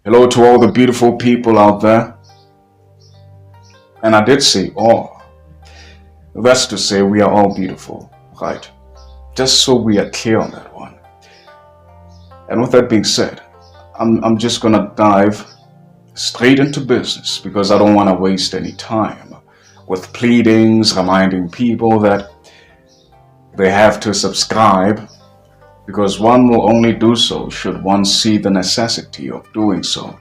Hello to all the beautiful people out there. And I did say all. That's to say we are all beautiful, right? Just so we are clear on that one. And with that being said, I'm just gonna dive straight into business because I don't want to waste any time with pleadings, reminding people that they have to subscribe because one will only do so should one see the necessity of doing so,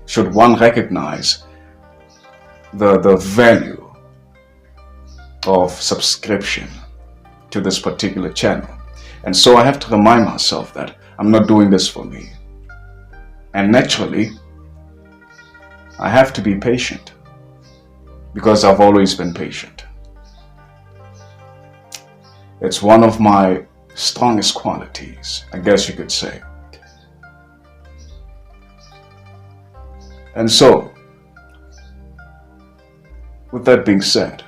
should one recognize the value of subscription to this particular channel. And so I have to remind myself that I'm not doing this for me. And naturally, I have to be patient because I've always been patient. It's one of my strongest qualities, I guess you could say. And so, with that being said,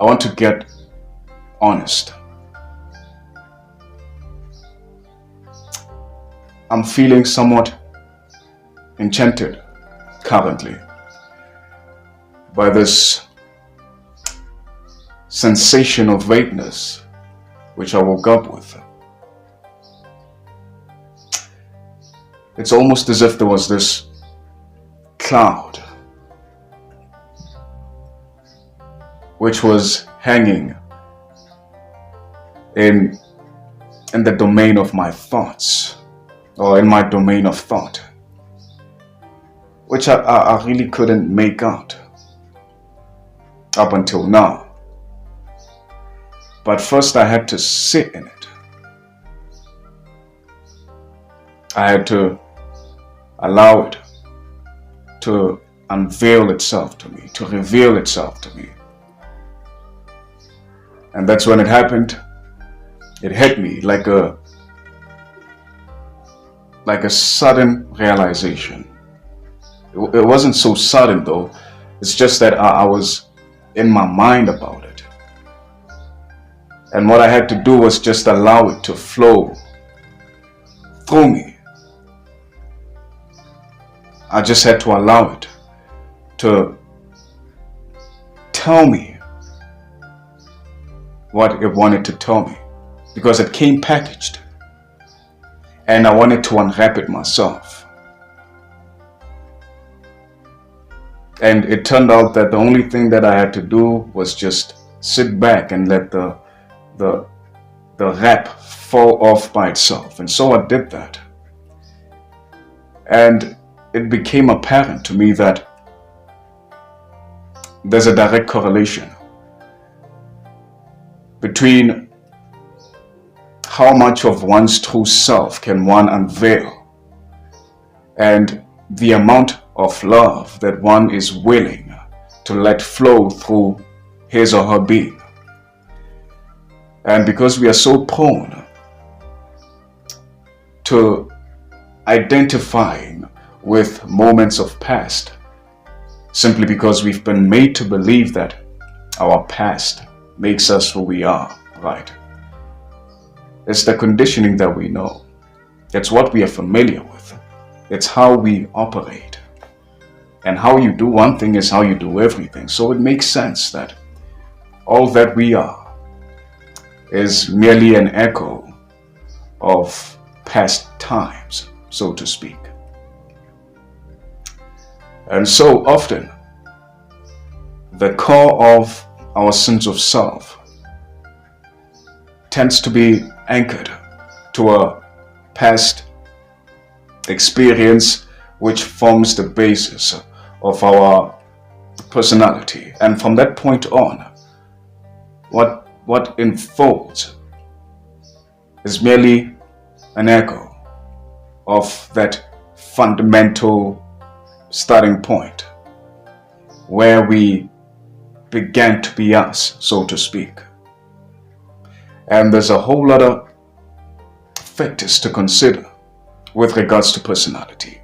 I want to get honest. I'm feeling somewhat enchanted currently by this sensation of vagueness which I woke up with. It's almost as if there was this cloud which was hanging in the domain of my thoughts, or in my domain of thought, which I really couldn't make out up until now. But first I had to sit in it. I had to allow it to unveil itself to me, to reveal itself to me. And that's when it happened. It hit me like a sudden realization. It wasn't so sudden though. It's just that I was in my mind about it. And what I had to do was just allow it to flow through me. I just had to allow it to tell me what it wanted to tell me, because it came packaged and I wanted to unwrap it myself. And it turned out that the only thing that I had to do was just sit back and let the wrap fall off by itself. And so I did that. And it became apparent to me that there's a direct correlation between how much of one's true self can one unveil and the amount of love that one is willing to let flow through his or her being. And because we are so prone to identifying with moments of past, simply because we've been made to believe that our past makes us who we are, right? It's the conditioning that we know. It's what we are familiar with. It's how we operate. And how you do one thing is how you do everything. So it makes sense that all that we are is merely an echo of past times, so to speak. And so often, the core of our sense of self tends to be anchored to a past experience which forms the basis of our personality. And from that point on, what unfolds is merely an echo of that fundamental starting point where we began to be us, so to speak. And there's a whole lot of factors to consider with regards to personality.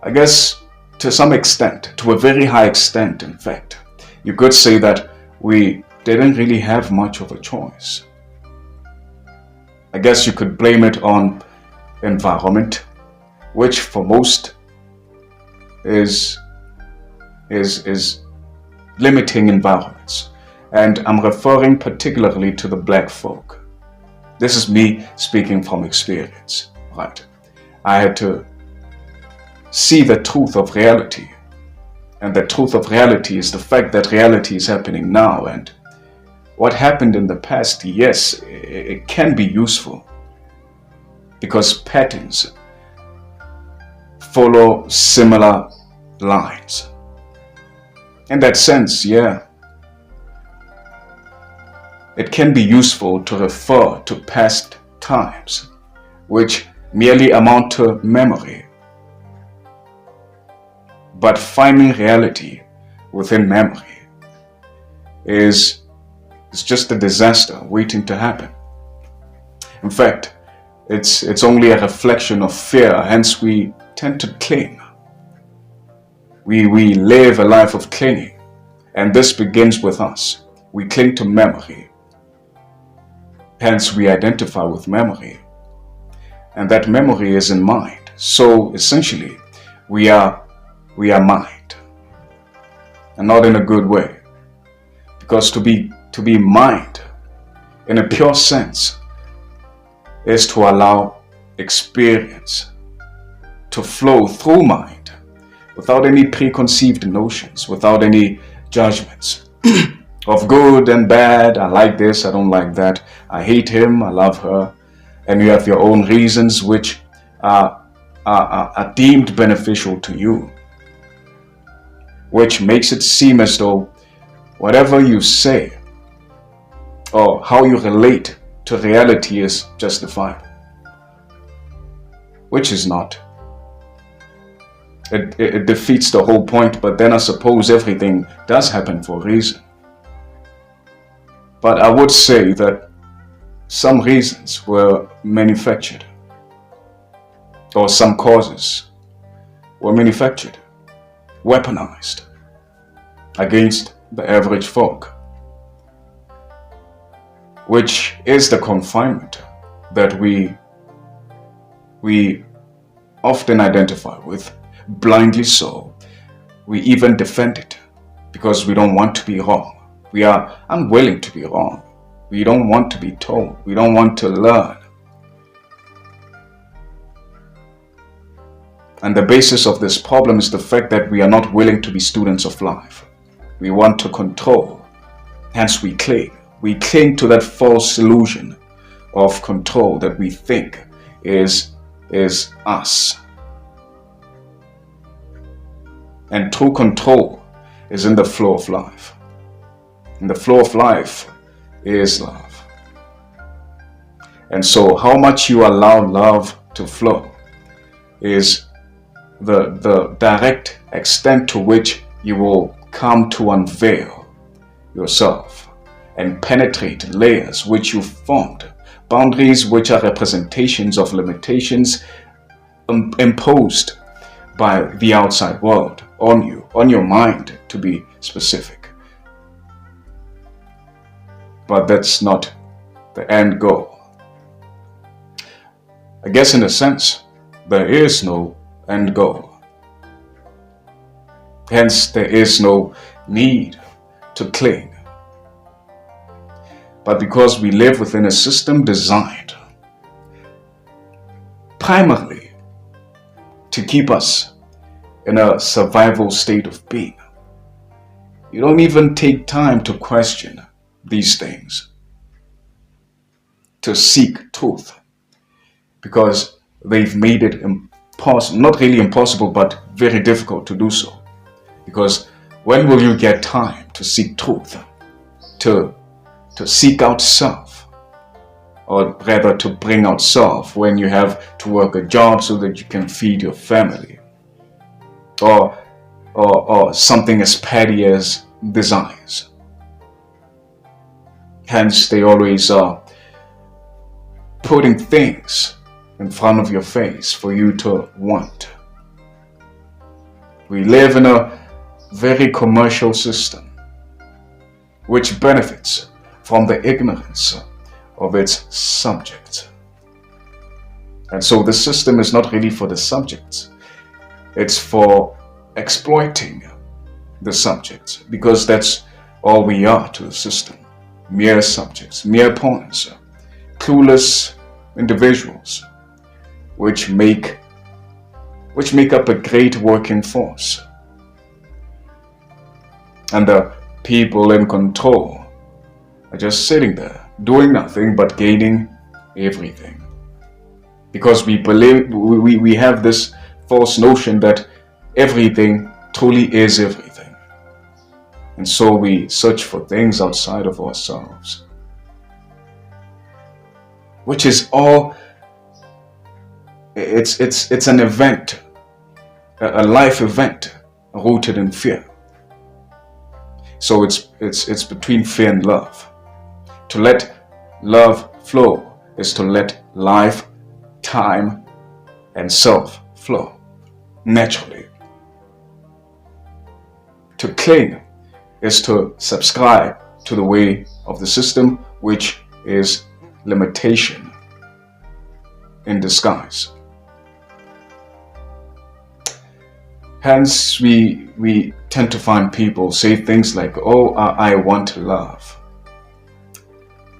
I guess to some extent, to a very high extent in fact, you could say that we didn't really have much of a choice. I guess you could blame it on environment, which for most is limiting environments. And I'm referring particularly to the black folk. This is me speaking from experience, right? I had to see the truth of reality. And the truth of reality is the fact that reality is happening now. And what happened in the past, yes, it can be useful because patterns follow similar lines. In that sense, yeah, it can be useful to refer to past times, which merely amount to memory. But finding reality within memory is just a disaster waiting to happen. In fact, it's only a reflection of fear, hence we tend to cling. We live a life of clinging, and this begins with us. We cling to memory, hence we identify with memory, and that memory is in mind. So essentially, we are mind, and not in a good way, because to be mind in a pure sense is to allow experience to flow through mind without any preconceived notions, without any judgments of good and bad. I like this, I don't like that, I hate him, I love her, and you have your own reasons which are deemed beneficial to you, which makes it seem as though whatever you say or how you relate to reality is justifiable, which is not. It defeats the whole point, but then I suppose everything does happen for a reason. But I would say that some reasons were manufactured, or some causes were manufactured, weaponized against the average folk, which is the confinement that we often identify with, blindly so. We even defend it because we don't want to be wrong. We are unwilling to be wrong. We don't want to be told. We don't want to learn. And the basis of this problem is the fact that we are not willing to be students of life. We want to control. Hence we cling. We cling to that false illusion of control that we think is us. And true control is in the flow of life. And the flow of life is love. And so how much you allow love to flow is the direct extent to which you will come to unveil yourself and penetrate layers which you formed, boundaries which are representations of limitations imposed by the outside world on you, on your mind to be specific. But that's not the end goal. I guess in a sense, there is no end goal. Hence, there is no need to cling. But because we live within a system designed primarily to keep us in a survival state of being, you don't even take time to question these things, to seek truth, because they've made it impossible, not really impossible, but very difficult to do so. Because when will you get time to seek truth, to seek out self, or rather to bring out self when you have to work a job so that you can feed your family, or something as petty as desires? Hence, they always are putting things in front of your face for you to want. We live in a very commercial system which benefits from the ignorance of its subject. And so the system is not really for the subjects. It's for exploiting the subjects, because that's all we are to the system. Mere subjects, mere pawns, clueless individuals, which make up a great working force. And the people in control are just sitting there, doing nothing but gaining everything. Because we believe, we have this false notion that everything truly is everything. And so we search for things outside of ourselves, which is all, it's an event, a life event rooted in fear. So it's between fear and love. To let love flow is to let life, time, and self flow naturally. To cling is to subscribe to the way of the system, which is limitation in disguise. Hence, we tend to find people say things like, oh, I want love.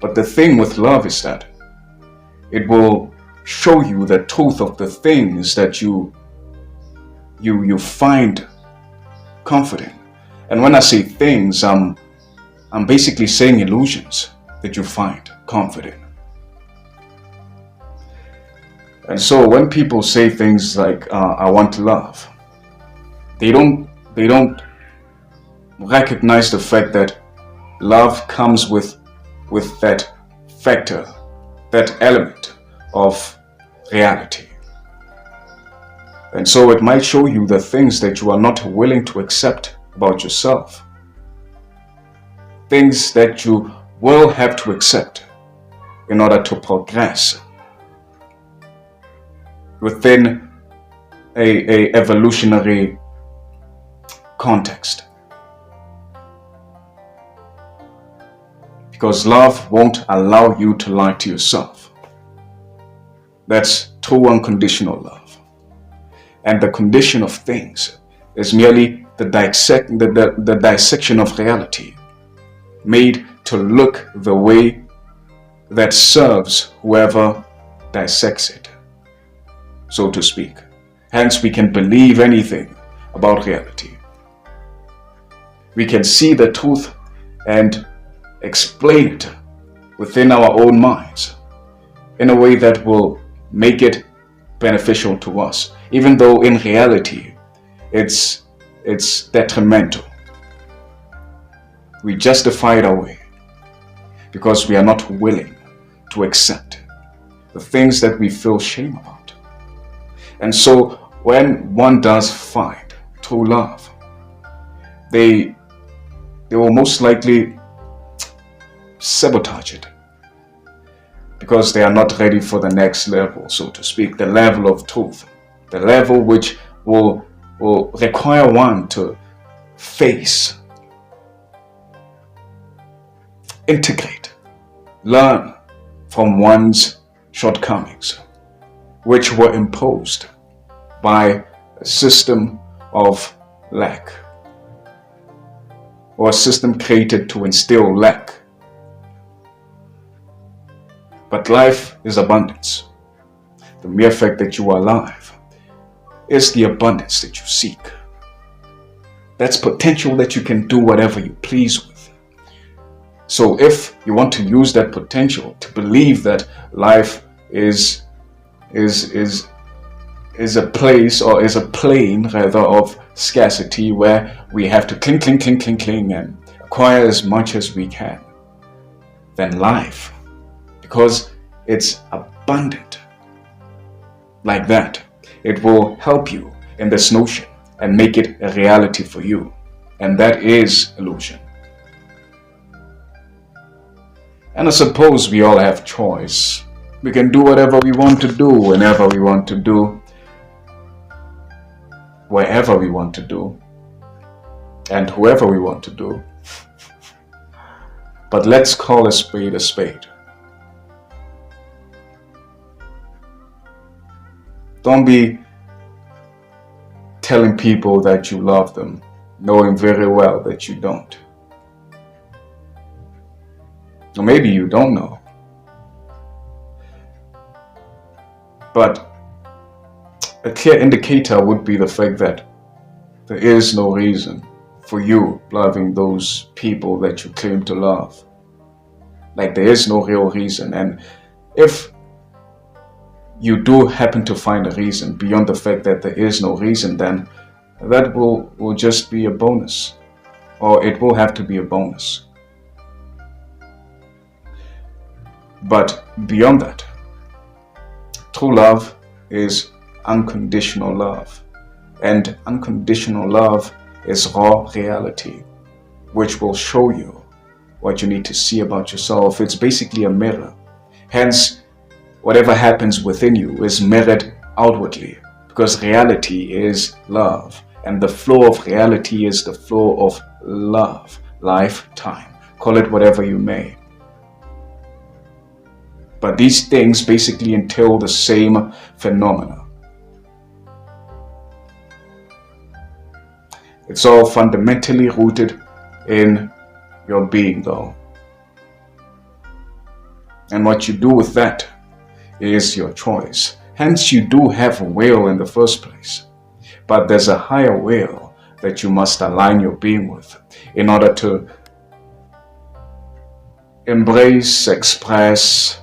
But the thing with love is that it will show you the truth of the things that you find comfort in. And when I say things, I'm basically saying illusions that you find comfort in. And so when people say things like, I want love, they don't recognize the fact that love comes with that factor, that element of reality. And so it might show you the things that you are not willing to accept about yourself. Things that you will have to accept in order to progress within a evolutionary context. Because love won't allow you to lie to yourself. That's true unconditional love. And the condition of things is merely the dissection of reality, made to look the way that serves whoever dissects it, so to speak. Hence, we can believe anything about reality. We can see the truth and explain it within our own minds in a way that will make it beneficial to us, even though in reality it's detrimental. We justify it away because we are not willing to accept the things that we feel shame about. And so when one does find true love, they will most likely sabotage it because they are not ready for the next level, so to speak, the level of truth, the level which will require one to face, integrate, learn from one's shortcomings, which were imposed by a system of lack, or a system created to instill lack. But life is abundance. The mere fact that you are alive is the abundance that you seek. That's potential that you can do whatever you please with. So if you want to use that potential to believe that life is a place, or is a plane rather, of scarcity, where we have to cling and acquire as much as we can, then life, because it's abundant like that, it will help you in this notion and make it a reality for you. And that is illusion. And I suppose we all have choice. We can do whatever we want to do, whenever we want to do, wherever we want to do, and whoever we want to do. But let's call a spade a spade. Don't be telling people that you love them, knowing very well that you don't. Or maybe you don't know. But a clear indicator would be the fact that there is no reason for you loving those people that you claim to love. Like, there is no real reason. And if you do happen to find a reason beyond the fact that there is no reason, then that will just be a bonus, or it will have to be a bonus. But beyond that, true love is unconditional love. And unconditional love is raw reality, which will show you what you need to see about yourself. It's basically a mirror. Hence, whatever happens within you is mirrored outwardly, because reality is love. And the flow of reality is the flow of love, life, time. Call it whatever you may. But these things basically entail the same phenomena. It's all fundamentally rooted in your being, though. And what you do with that is your choice. Hence, you do have a will in the first place. But there's a higher will that you must align your being with in order to embrace, express,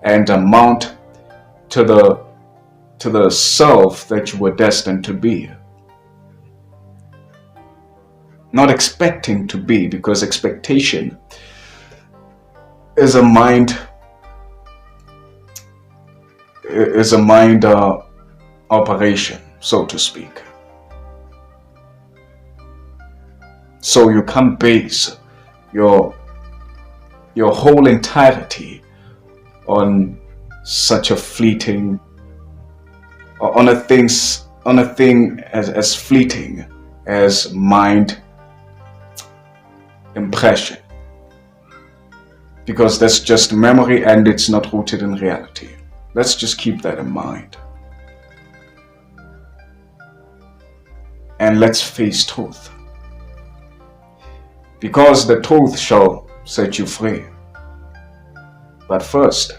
and amount to the self that you were destined to be. Not expecting to be, because expectation is a mind operation, so to speak. So you can't base your whole entirety on such a fleeting, or on a thing as fleeting as mind impression, because that's just memory and it's not rooted in reality. Let's just keep that in mind. And let's face truth, because the truth shall set you free. But first,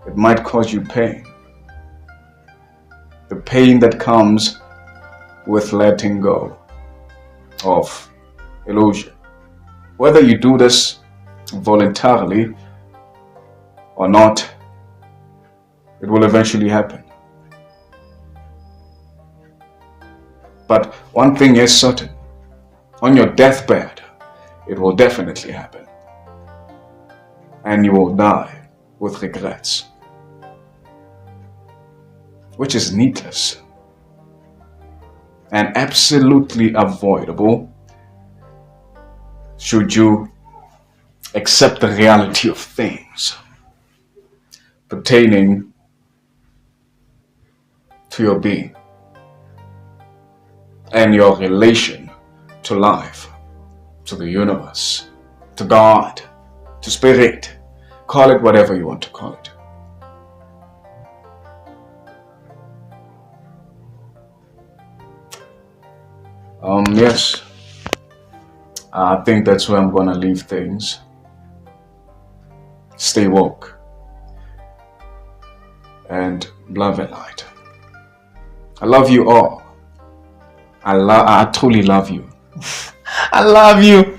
it might cause you pain. The pain that comes with letting go of illusion. Whether you do this voluntarily or not, it will eventually happen. But one thing is certain: on your deathbed, it will definitely happen. And you will die with regrets, which is needless and absolutely avoidable should you accept the reality of things pertaining to your being and your relation to life, to the universe, to God, to spirit. Call it whatever you want to call it. Yes, I think that's where I'm gonna leave things. Stay woke and love and light. I love you all. I truly love you. I love you.